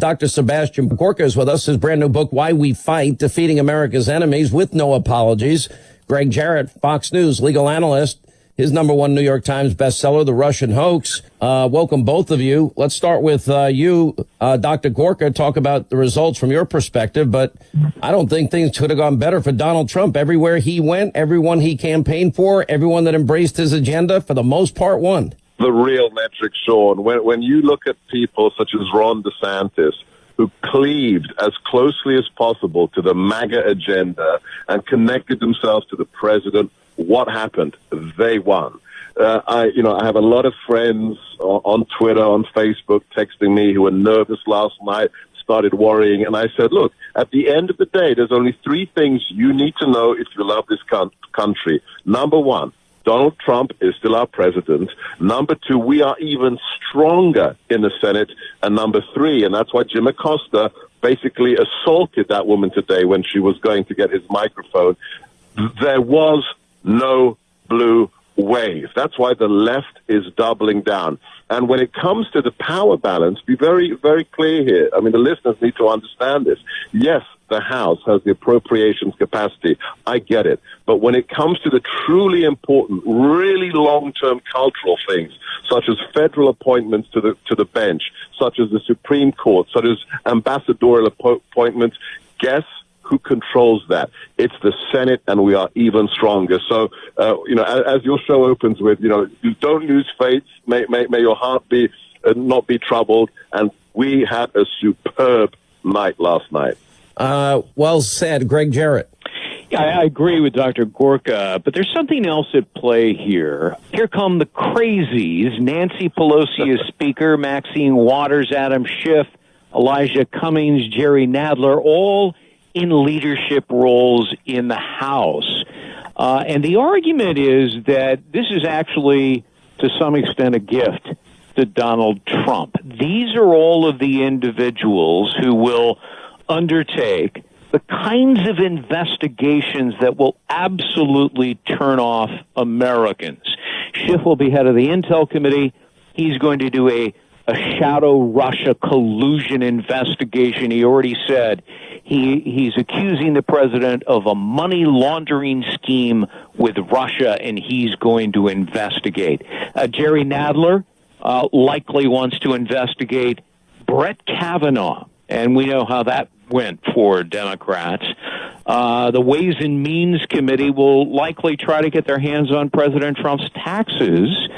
Dr. Sebastian Gorka is with us. His brand new book, Why We Fight, Defeating America's Enemies with No Apologies. Greg Jarrett, Fox News legal analyst. His #1 New York Times bestseller, The Russian Hoax. Welcome, both of you. Let's start with you, Dr. Gorka. Talk about the results from your perspective, but I don't think things could have gone better for Donald Trump. Everywhere he went, everyone he campaigned for, everyone that embraced his agenda, for the most part, won. The real metric, Sean, when you look at people such as Ron DeSantis, who cleaved as closely as possible to the MAGA agenda and connected themselves to the president, what happened? They won. I have a lot of friends on Twitter, on Facebook, texting me who were nervous last night, started worrying. And I said, look, at the end of the day, there's only 3 things you need to know if you love this country. Number 1, Donald Trump is still our president. Number 2, we are even stronger in the Senate. And number 3, and that's why Jim Acosta basically assaulted that woman today when she was going to get his microphone, there was no blue wave. That's why the left is doubling down. And when it comes to the power balance, be very, very clear here. I mean, the listeners need to understand this. Yes, the House has the appropriations capacity. I get it. But when it comes to the truly important, really long-term cultural things, such as federal appointments to the bench, such as the Supreme Court, such as ambassadorial appointments, guess who controls that? It's the Senate, and we are even stronger. So, as your show opens with, don't lose faith. May your heart be not be troubled. And we had a superb night last night. Well said, Greg Jarrett. Yeah, I agree with Dr. Gorka, but there's something else at play here. Here come the crazies. Nancy Pelosi is Speaker, Maxine Waters, Adam Schiff, Elijah Cummings, Jerry Nadler, all in leadership roles in the House. And the argument is that this is actually, to some extent, a gift to Donald Trump. These are all of the individuals who will undertake the kinds of investigations that will absolutely turn off Americans. Schiff will be head of the Intel Committee. He's going to do a shadow Russia collusion investigation. He already said he's accusing the president of a money laundering scheme with Russia, and he's going to investigate. Jerry Nadler likely wants to investigate Brett Kavanaugh, and we know how that went for Democrats. The Ways and Means Committee will likely try to get their hands on President Trump's taxes,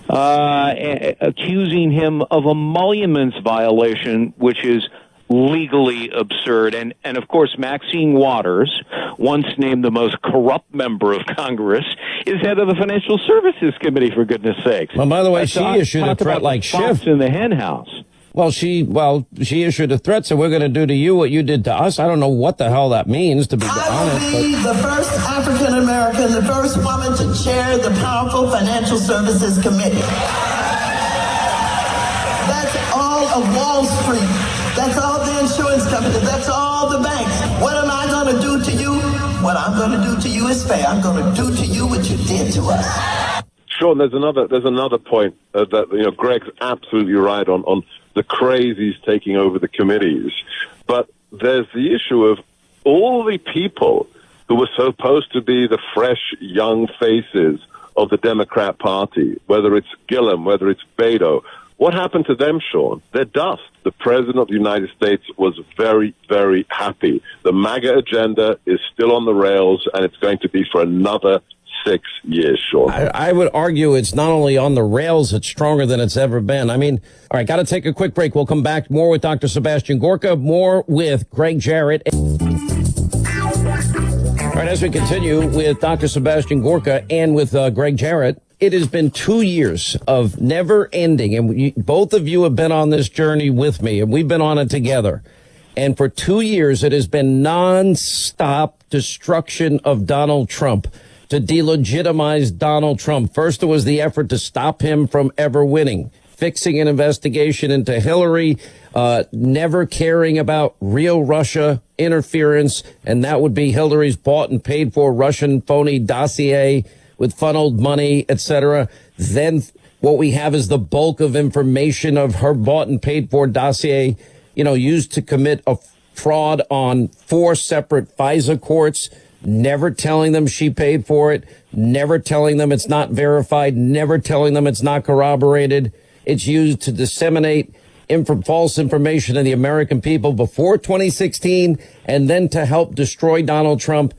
accusing him of emoluments violation, which is legally absurd. And of course, Maxine Waters, once named the most corrupt member of Congress, is head of the Financial Services Committee, for goodness sakes. Well, by the way, she issued a threat like Schiff in the hen house. Well, she issued a threat, so we're going to do to you what you did to us. I don't know what the hell that means, to be honest. I will be the first African American, the first woman to chair the powerful Financial Services Committee. That's all of Wall Street. That's all the insurance companies. That's all the banks. What am I going to do to you? What I'm going to do to you is fair. I'm going to do to you what you did to us. Sean, there's another point that Greg's absolutely right on the crazies taking over the committees. But there's the issue of all the people who were supposed to be the fresh, young faces of the Democrat Party, whether it's Gillum, whether it's Beto. What happened to them, Sean? They're dust. The President of the United States was very, very happy. The MAGA agenda is still on the rails, and it's going to be for another 6 years, Sean. I would argue it's not only on the rails, it's stronger than it's ever been. I mean, all right, got to take a quick break. We'll come back more with Dr. Sebastian Gorka, more with Greg Jarrett. All right, as we continue with Dr. Sebastian Gorka and with Greg Jarrett, it has been 2 years of never ending, and both of you have been on this journey with me, and we've been on it together. And for 2 years, it has been nonstop destruction of Donald Trump, to delegitimize Donald Trump. First, it was the effort to stop him from ever winning, fixing an investigation into Hillary, never caring about real Russia interference, and that would be Hillary's bought and paid for Russian phony dossier with funneled money, etc. Then what we have is the bulk of information of her bought and paid for dossier, used to commit a fraud on 4 separate FISA courts, never telling them she paid for it, never telling them it's not verified, never telling them it's not corroborated. It's used to disseminate false information to the American people before 2016 and then to help destroy Donald Trump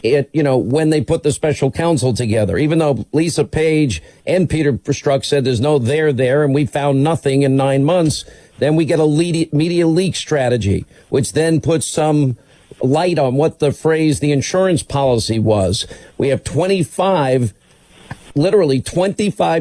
when they put the special counsel together. Even though Lisa Page and Peter Strzok said there's no there, and we found nothing in 9 months, then we get a media leak strategy, which then puts some light on what the insurance policy was. We have 25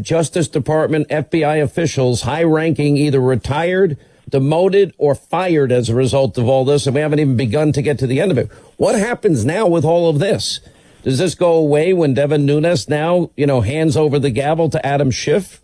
Justice Department FBI officials, high-ranking, either retired, demoted, or fired as a result of all this, and we haven't even begun to get to the end of it. What happens now with all of this? Does this go away when Devin Nunes now, hands over the gavel to Adam Schiff?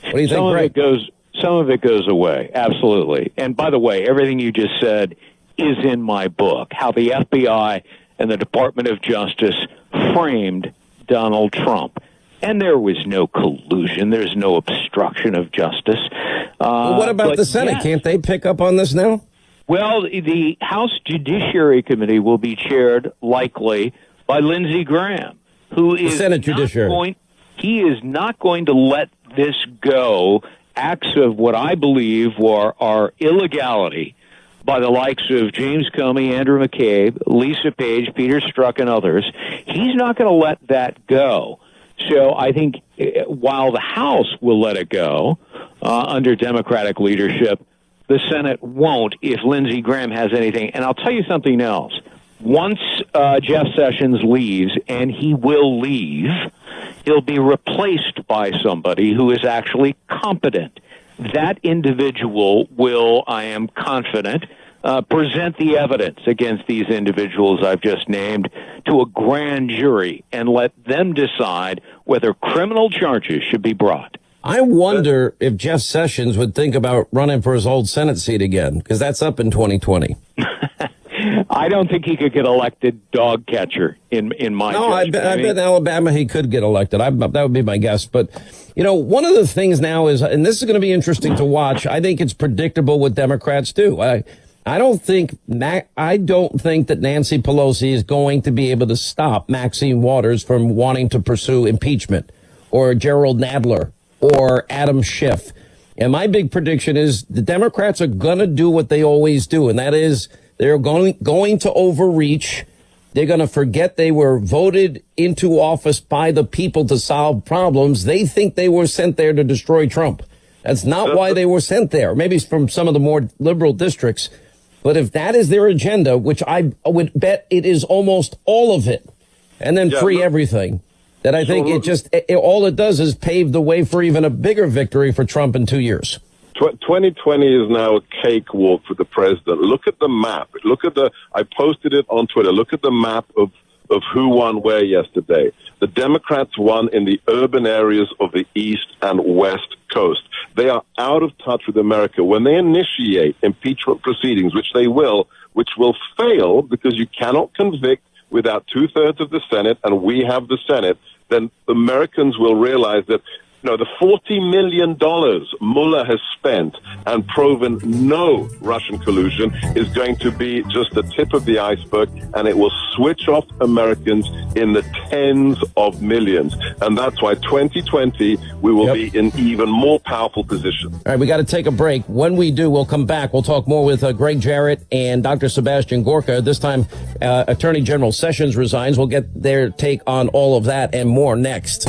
What do you think, Greg? Some of it goes away, absolutely. And by the way, everything you just said is in my book, how the FBI and the Department of Justice framed Donald Trump. And there was no collusion. There's no obstruction of justice. Well, what about the Senate? Yes. Can't they pick up on this now? Well, the House Judiciary Committee will be chaired likely by Lindsey Graham, who is the Senate Judiciary. He is not going to let this go. Acts of what I believe are illegality by the likes of James Comey, Andrew McCabe, Lisa Page, Peter Strzok, and others. He's not going to let that go. So I think while the House will let it go under Democratic leadership, the Senate won't if Lindsey Graham has anything. And I'll tell you something else. Once Jeff Sessions leaves, and he will leave, he'll be replaced by somebody who is actually competent. That individual will, I am confident, present the evidence against these individuals I've just named to a grand jury and let them decide whether criminal charges should be brought. I wonder if Jeff Sessions would think about running for his old Senate seat again, because that's up in 2020. I don't think he could get elected dog catcher in my judgment. I bet in Alabama he could get elected. That would be my guess. But, one of the things now is, and this is going to be interesting to watch, I think it's predictable what Democrats do. I don't think that Nancy Pelosi is going to be able to stop Maxine Waters from wanting to pursue impeachment, or Gerald Nadler, or Adam Schiff. And my big prediction is the Democrats are going to do what they always do, and that is they're going to overreach. They're going to forget they were voted into office by the people to solve problems. They think they were sent there to destroy Trump. That's not why they were sent there. Maybe it's from some of the more liberal districts. But if that is their agenda, which I would bet it is almost all of it, and then free everything, that I think all it does is pave the way for even a bigger victory for Trump in 2 years. 2020 is now a cakewalk for the president. Look at the map. I posted it on Twitter. Look at the map of who won where yesterday. The Democrats won in the urban areas of the East and West Coast. They are out of touch with America. When they initiate impeachment proceedings, which they will, which will fail because you cannot convict without 2/3 of the Senate, and we have the Senate, then Americans will realize that the $40 million Mueller has spent and proven no Russian collusion is going to be just the tip of the iceberg, and it will switch off Americans in the tens of millions. And that's why 2020, we will be in even more powerful position. All right, we got to take a break. When we do, we'll come back. We'll talk more with Greg Jarrett and Dr. Sebastian Gorka. This time, Attorney General Sessions resigns. We'll get their take on all of that and more next.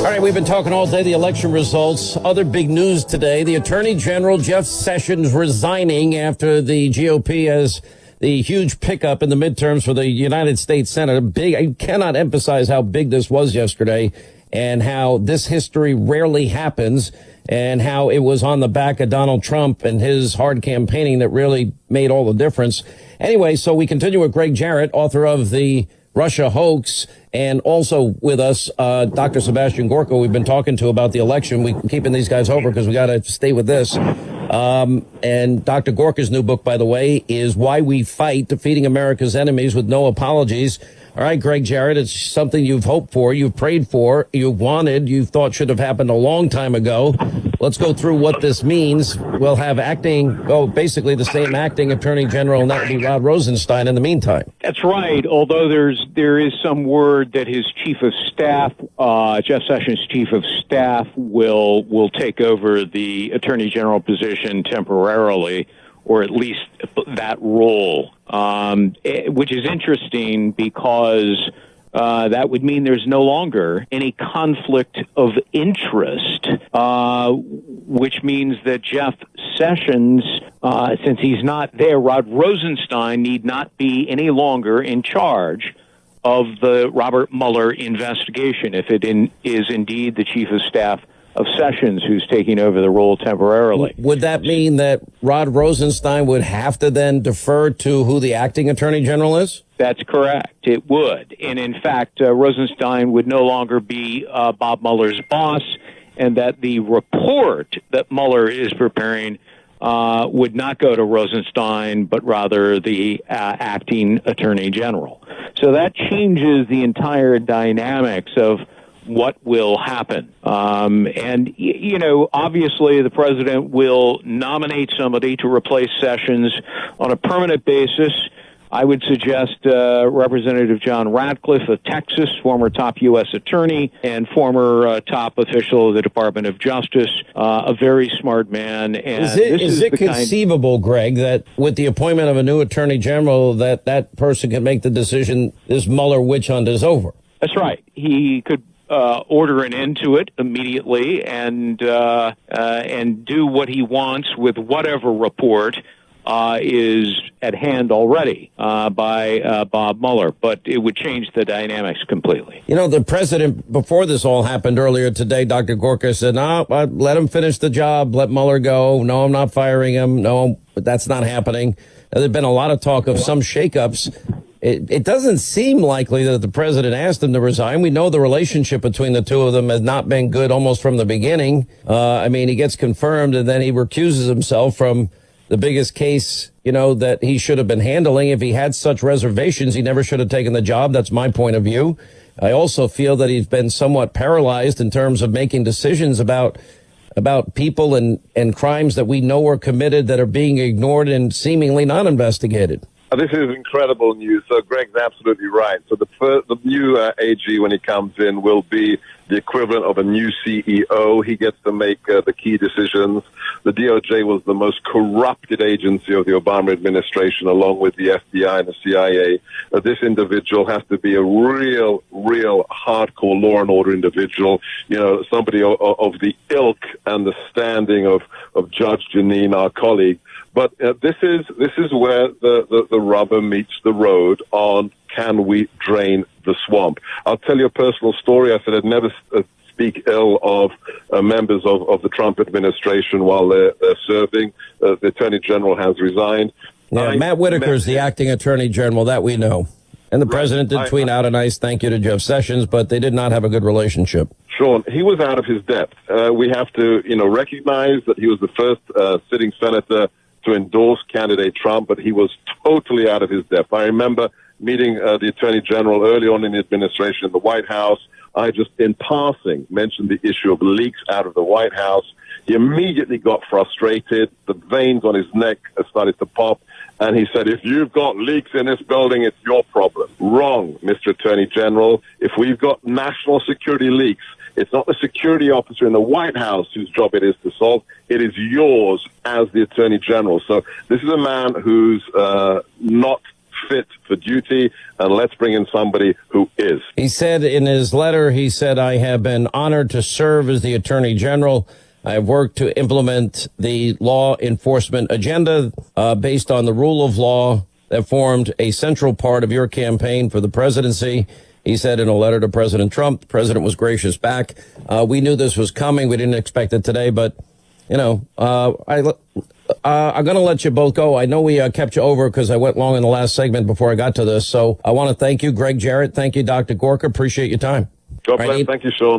All right, we've been talking all day, the election results. Other big news today, the Attorney General Jeff Sessions resigning after the GOP has the huge pickup in the midterms for the United States Senate. I cannot emphasize how big this was yesterday and how this history rarely happens and how it was on the back of Donald Trump and his hard campaigning that really made all the difference. Anyway, so we continue with Greg Jarrett, author of The Russia Hoax, and also with us, Dr. Sebastian Gorka, we've been talking to about the election. We're keeping these guys over because we got to stay with this. And Dr. Gorka's new book, by the way, is Why We Fight, Defeating America's Enemies with No Apologies. All right, Greg Jarrett, it's something you've hoped for, you've prayed for, you've wanted, you thought should have happened a long time ago. let's go through what this means. We'll have basically the same acting attorney general, and that would be Rod Rosenstein in the meantime. That's right. Although there is some word that his chief of staff, Jeff Sessions' chief of staff, will take over the attorney general position temporarily, or at least that role, which is interesting because that would mean there's no longer any conflict of interest, which means that Jeff Sessions, since he's not there, Rod Rosenstein need not be any longer in charge of the Robert Mueller investigation, if it is indeed the chief of staff of Sessions who's taking over the role temporarily. Would that mean that Rod Rosenstein would have to then defer to who the acting attorney general is? That's correct. It would. And in fact, Rosenstein would no longer be Bob Mueller's boss, and that the report that Mueller is preparing would not go to Rosenstein, but rather the acting attorney general. So that changes the entire dynamics of what will happen. And, you know, obviously the president will nominate somebody to replace Sessions on a permanent basis. I would suggest Representative John Ratcliffe of Texas, former top U.S. attorney and former top official of the Department of Justice, a very smart man. And is it conceivable, Greg, that with the appointment of a new attorney general, that person can make the decision this Mueller witch hunt is over? That's right. He could order an end to it immediately and do what he wants with whatever report is at hand already by Bob Mueller, but it would change the dynamics completely. You know, the president, before this all happened earlier today, Dr. Gorka said, no, let him finish the job, let Mueller go. No, I'm not firing him. No, but that's not happening. There's been a lot of talk of some shakeups. It doesn't seem likely that the president asked him to resign. We know the relationship between the two of them has not been good almost from the beginning. I mean, he gets confirmed and then he recuses himself from the biggest case, you know, that he should have been handling. If he had such reservations, he never should have taken the job. That's my point of view. I also feel that he's been somewhat paralyzed in terms of making decisions about people and crimes that we know were committed that are being ignored and seemingly not investigated. This is incredible news. So Greg's absolutely right. So the new AG, when he comes in, will be the equivalent of a new CEO. He gets to make the key decisions. The DOJ was the most corrupted agency of the Obama administration, along with the FBI and the CIA. This individual has to be a real hardcore law and order individual. You know, somebody of the ilk and the standing of Judge Janine, our colleague. But this is where the rubber meets the road on can we drain the swamp. I'll tell you a personal story. I said I'd never speak ill of members of the Trump administration while they're serving. The Attorney General has resigned. Yeah, Matt Whitaker's the acting Attorney General, that we know. And the president did tweet out a nice thank you to Jeff Sessions, but they did not have a good relationship. Sean, he was out of his depth. We have to, recognize that he was the first sitting senator to endorse candidate Trump, but he was totally out of his depth. I remember meeting the Attorney General early on in the administration in the White House. I just, in passing, mentioned the issue of leaks out of the White House. He immediately got frustrated. The veins on his neck started to pop. And he said, if you've got leaks in this building, it's your problem. Wrong, Mr. Attorney General. If we've got national security leaks, it's not the security officer in the White House whose job it is to solve. It is yours as the Attorney General. So this is a man who's not fit for duty, and let's bring in somebody who is. He said in his letter, I have been honored to serve as the Attorney General. I have worked to implement the law enforcement agenda based on the rule of law that formed a central part of your campaign for the presidency. He said in a letter to President Trump. The president was gracious back. We knew this was coming. We didn't expect it today, but, I'm going to let you both go. I know we kept you over because I went long in the last segment before I got to this. So I want to thank you, Greg Jarrett. Thank you, Dr. Gorka. Appreciate your time. God bless. Thank you, Sean.